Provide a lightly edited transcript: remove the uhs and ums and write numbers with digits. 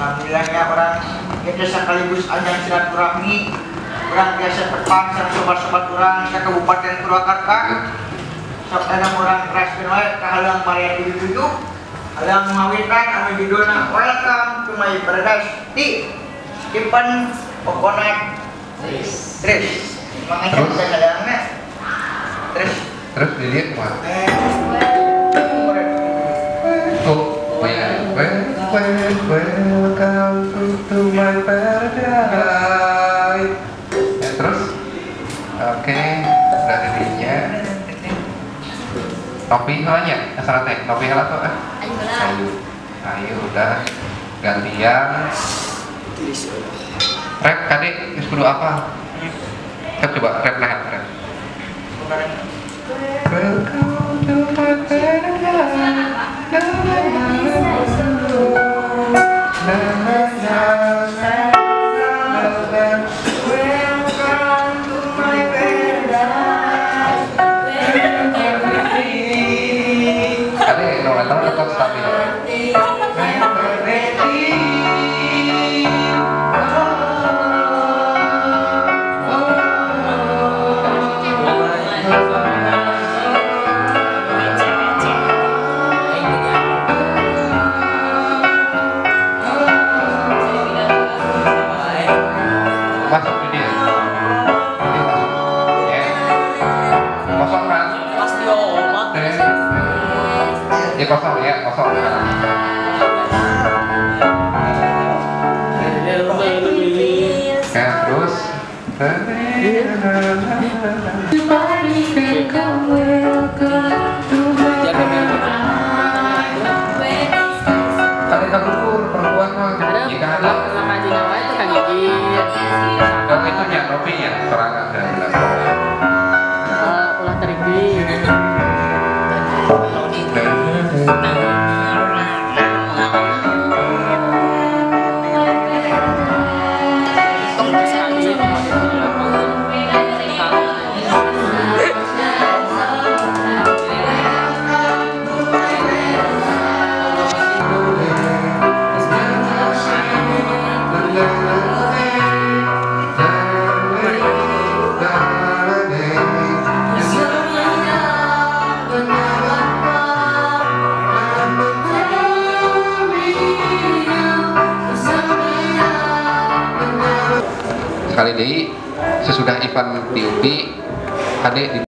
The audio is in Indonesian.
Alhamdulillahnya orang kita sekaligus ajang silaturahmi, orang biasa tepat sama sobat-sobat orang ke Kabupaten Purwakarta. Sok ada orang raskeun wae ka halang Maria 77, halang mawitan anu judulna Welcome to my paradise di Stephen Coconut Trees. Makanya kita halangna terus dilihat mah. Welcome to my paradise. Ya, terus, oke, dari dirinya. Topi namanya, asal teh, topi apa tuh? Ayo, udah gantian. Rap, kadek, kudu apa? Rap coba, rap nah, rap. Welcome to my paradise. Masuk ini ya. Kosong kan? Pasti omat. Ya kosong ya, kosong. Terus perempuan mah jika ada kalau itu nya topinya serangan dan ulah terigi sekali deui sesudah event PUP Ade